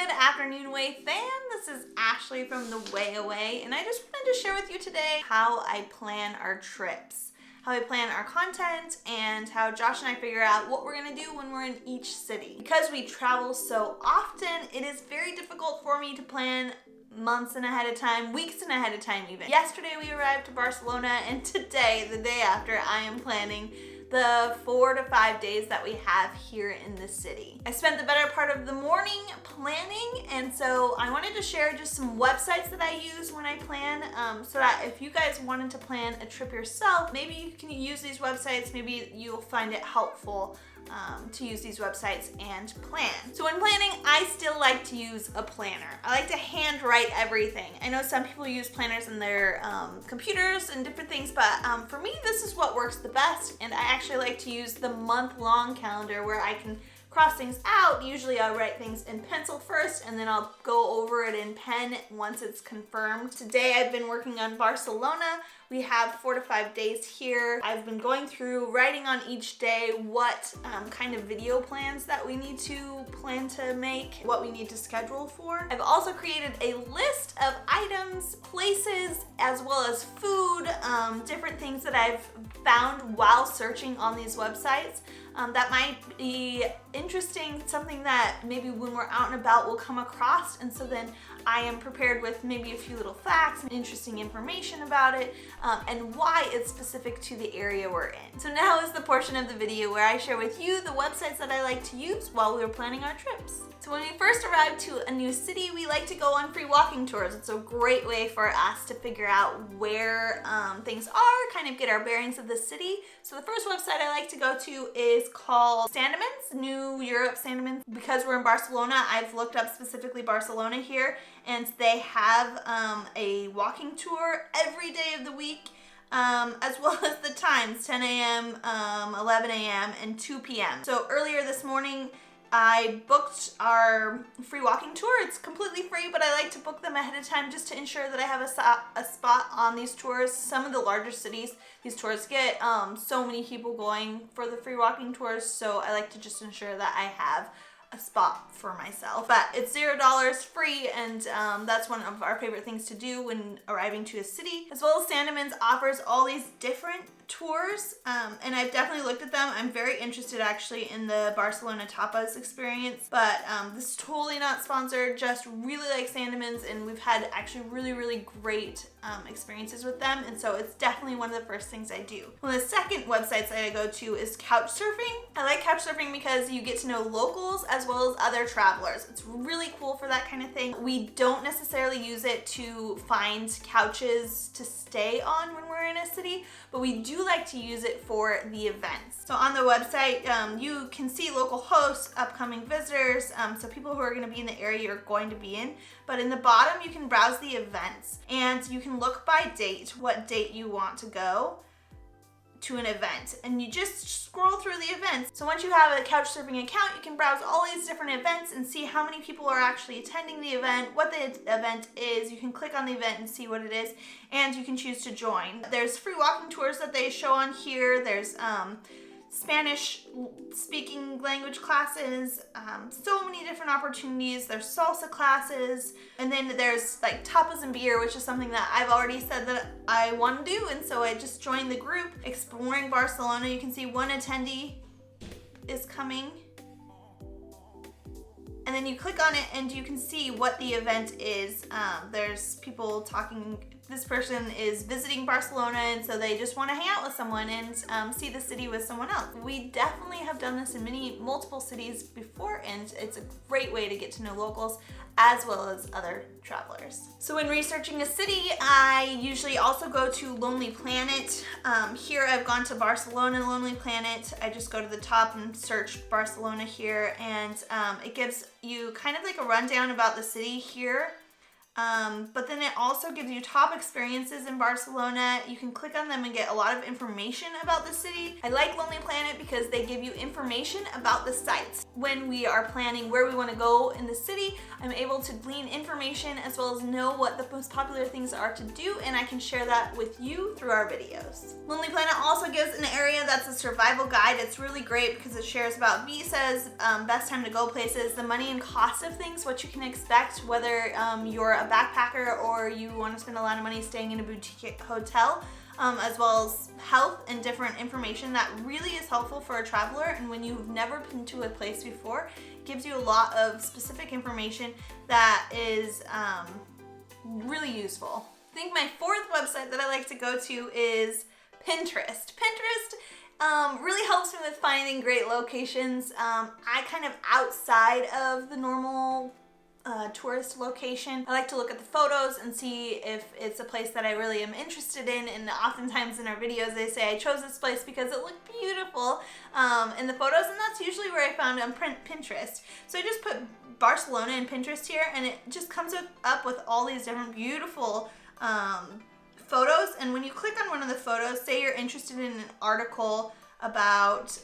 Good afternoon, Way fam. This is Ashley from the Way Away, and I just wanted to share with you today how I plan our trips, how I plan our content, and how Josh and I figure out what we're gonna do when we're in each city. Because we travel so often, it is very difficult for me to plan months and ahead of time, weeks and ahead of time even. Yesterday we arrived to Barcelona, and today, the day after, I am planning the 4 to 5 days that we have here in the city. I spent the better part of the morning planning, and so I wanted to share just some websites that I use when I plan, so that if you guys wanted to plan a trip yourself, maybe you can use these websites, maybe you'll find it helpful to use these websites and plan. So when planning, I still like to use a planner. I like to handwrite everything. I know some people use planners in their computers and different things, but for me, this is what works the best. And I actually like to use the month-long calendar where I can cross things out. Usually I'll write things in pencil first and then I'll go over it in pen once it's confirmed. Today I've been working on Barcelona. We have 4 to 5 days here. I've been going through writing on each day what kind of video plans that we need to plan to make, what we need to schedule for. I've also created a list of items, places, as well as food, different things that I've found while searching on these websites. That might be interesting, something that maybe when we're out and about we'll come across, and so then I am prepared with maybe a few little facts and interesting information about it, and why it's specific to the area we're in. So now is the portion of the video where I share with you the websites that I like to use while we were planning our trips. So when we first arrive to a new city, we like to go on free walking tours. It's a great way for us to figure out where things are, kind of get our bearings of the city. So the first website I like to go to is called Sandemans, New Europe Sandemans. Because we're in Barcelona, I've looked up specifically Barcelona here, and they have a walking tour every day of the week. As well as the times, 10 a.m., 11 a.m., and 2 p.m. So earlier this morning, I booked our free walking tour. It's completely free, but I like to book them ahead of time just to ensure that I have a spot on these tours. Some of the larger cities, these tours get so many people going for the free walking tours, so I like to just ensure that I have a spot for myself. But it's $0 free, and that's one of our favorite things to do when arriving to a city. As well as Sandemans offers all these different tours, and I've definitely looked at them. I'm very interested actually in the Barcelona tapas experience, but this is totally not sponsored, just really like Sandemans, and we've had actually really great experiences with them, and so it's definitely one of the first things I do. One of the second websites that I go to is Couchsurfing. I like Couchsurfing because you get to know locals as well as other travelers. It's really cool for that kind of thing. We don't necessarily use it to find couches to stay on when we're in a city, but we do like to use it for the events. So on the website, you can see local hosts, upcoming visitors, so people who are going to be in the area you're going to be in. But in the bottom, you can browse the events, and you can look by date, what date you want to go to an event, and you just scroll through the events. So once you have a Couchsurfing account, you can browse all these different events and see how many people are actually attending the event, what the event is. You can click on the event and see what it is, and you can choose to join. There's free walking tours that they show on here. There's Spanish speaking language classes, so many different opportunities. There's salsa classes, and then there's like tapas and beer, which is something that I've already said that I want to do, and so I just joined the group exploring Barcelona. You can see one attendee is coming, and then you click on it and you can see what the event is. There's people talking. This person is visiting Barcelona, and so they just want to hang out with someone and see the city with someone else. We definitely have done this in multiple cities before, and it's a great way to get to know locals as well as other travelers. So when researching a city, I usually also go to Lonely Planet. Here I've gone to Barcelona Lonely Planet. I just go to the top and search Barcelona here, and it gives you kind of like a rundown about the city here. But then it also gives you top experiences in Barcelona. You can click on them and get a lot of information about the city. I like Lonely Planet because they give you information about the sites. When we are planning where we want to go in the city, I'm able to glean information as well as know what the most popular things are to do, and I can share that with you through our videos. Lonely Planet also gives an area that's a survival guide. It's really great because it shares about visas, best time to go places, the money and cost of things, what you can expect, whether you're a backpacker or you want to spend a lot of money staying in a boutique hotel, as well as health and different information that really is helpful for a traveler. And when you've never been to a place before, it gives you a lot of specific information that is really useful. I think my fourth website that I like to go to is Pinterest. Pinterest really helps me with finding great locations. I kind of outside of the normal tourist location. I like to look at the photos and see if it's a place that I really am interested in, and oftentimes in our videos they say I chose this place because it looked beautiful in the photos, and that's usually where I found on Pinterest. So I just put Barcelona in Pinterest here, and it just comes up with all these different beautiful photos. And when you click on one of the photos, say you're interested in an article about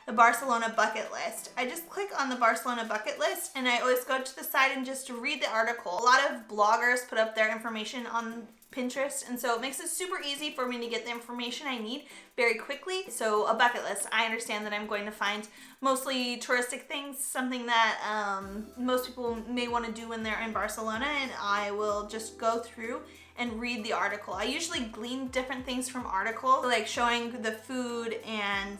the Barcelona bucket list. I just click on the Barcelona bucket list, and I always go to the side and just read the article. A lot of bloggers put up their information on Pinterest, and so it makes it super easy for me to get the information I need very quickly. So a bucket list, I understand that I'm going to find mostly touristic things, something that most people may want to do when they're in Barcelona, and I will just go through and read the article. I usually glean different things from articles, like showing the food and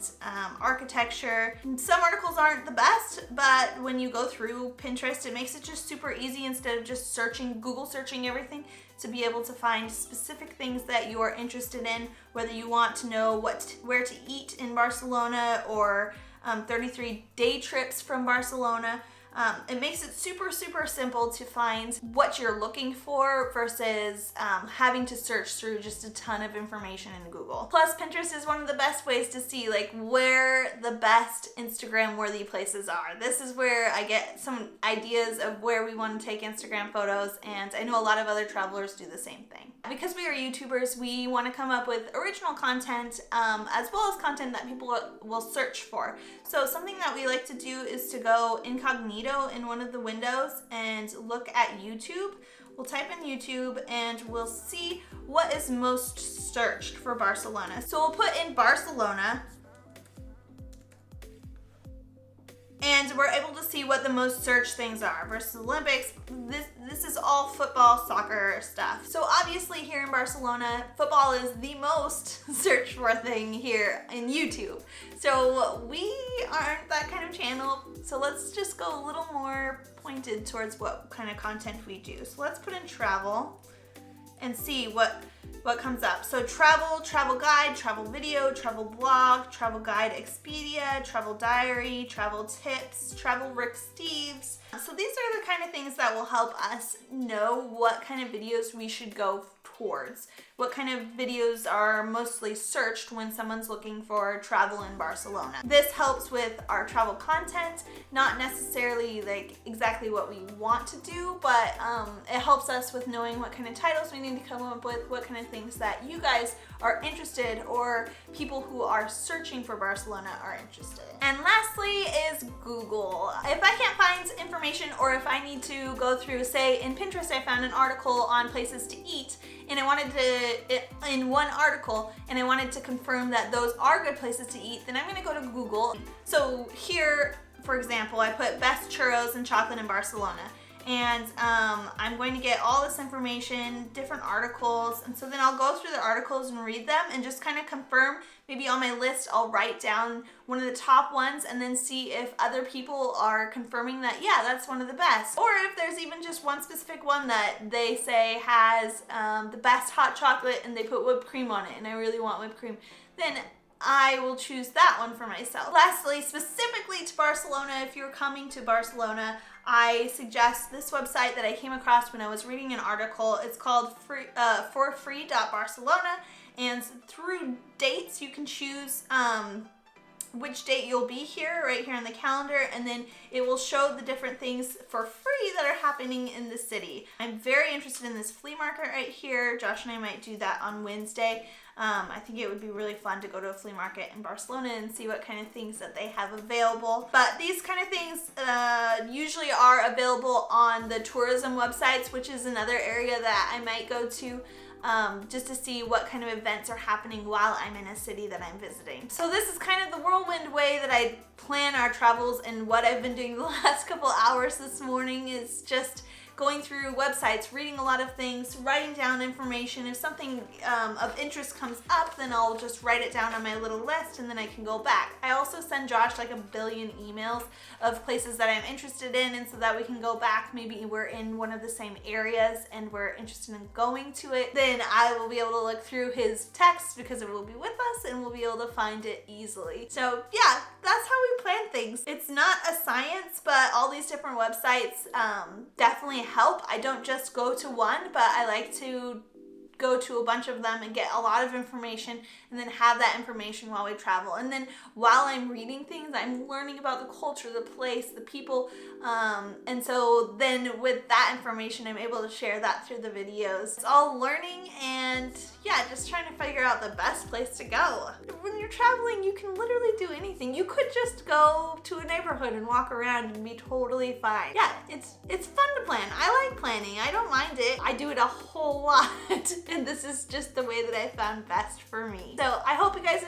architecture. Some articles aren't the best, but when you go through Pinterest, it makes it just super easy instead of just Google searching everything, to be able to find specific things that you are interested in, whether you want to know where to eat in Barcelona or 33 day trips from Barcelona. It makes it super simple to find what you're looking for versus having to search through just a ton of information in Google. Plus, Pinterest is one of the best ways to see like where the best Instagram worthy places are. This is where I get some ideas of where we want to take Instagram photos, and I know a lot of other travelers do the same thing. Because we are YouTubers, we want to come up with original content as well as content that people will search for. So something that we like to do is to go incognito in one of the windows and look at YouTube. We'll type in YouTube and we'll see what is most searched for Barcelona. So we'll put in Barcelona, and we're able to see what the most searched things are versus Olympics. This is all football, soccer stuff. So obviously here in Barcelona, football is the most searched for thing here in YouTube. So we aren't that kind of channel. So let's just go a little more pointed towards what kind of content we do. So let's put in travel and see what comes up. So travel guide, travel video, travel blog, travel guide Expedia, travel diary, travel tips, travel Rick Steves. So these are the kind of things that will help us know what kind of videos we should go towards. What kind of videos are mostly searched when someone's looking for travel in Barcelona. This helps with our travel content, not necessarily like exactly what we want to do, but it helps us with knowing what kind of titles we need to come up with, what kind of things that you guys are interested or people who are searching for Barcelona are interested in. And lastly is Google. If I can't find information, or if I need to go through, say in Pinterest I found an article on places to eat, and I wanted to, in one article, and I wanted to confirm that those are good places to eat, then I'm gonna go to Google. So here, for example, I put best churros and chocolate in Barcelona. And I'm going to get all this information, different articles, and so then I'll go through the articles and read them and just kind of confirm. Maybe on my list I'll write down one of the top ones and then see if other people are confirming that, yeah, that's one of the best. Or if there's even just one specific one that they say has the best hot chocolate and they put whipped cream on it and I really want whipped cream, then I will choose that one for myself. Lastly, specifically to Barcelona, if you're coming to Barcelona, I suggest this website that I came across when I was reading an article. It's called forfree.barcelona, and through dates you can choose which date you'll be here right here on the calendar, and then it will show the different things for free that are happening in the city. I'm very interested in this flea market right here. Josh and I might do that on Wednesday. I think it would be really fun to go to a flea market in Barcelona and see what kind of things that they have available. But these kind of things usually are available on the tourism websites, which is another area that I might go to just to see what kind of events are happening while I'm in a city that I'm visiting. So this is kind of the whirlwind way that I plan our travels, and what I've been doing the last couple hours this morning is just going through websites, reading a lot of things, writing down information. If something of interest comes up, then I'll just write it down on my little list and then I can go back. I also send Josh like 1 billion emails of places that I'm interested in, and so that we can go back. Maybe we're in one of the same areas and we're interested in going to it. Then I will be able to look through his text because it will be with us and we'll be able to find it easily. So yeah, that's how we plan things. It's not a science, but all these different websites definitely help. I don't just go to one, but I like to go to a bunch of them and get a lot of information and then have that information while we travel. And then while I'm reading things, I'm learning about the culture, the place, the people. And so then with that information, I'm able to share that through the videos. It's all learning and yeah, just trying to figure out the best place to go. When you're traveling, you can literally do anything. You could just go to a neighborhood and walk around and be totally fine. Yeah, it's fun to plan. I like planning. I don't mind it. I do it a whole lot. And this is just the way that I found best for me. So I hope you guys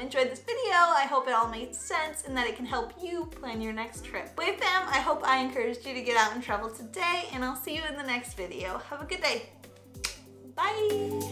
enjoyed this video. I hope it all made sense and that it can help you plan your next trip. Wave fam, I hope I encouraged you to get out and travel today, and I'll see you in the next video. Have a good day. Bye.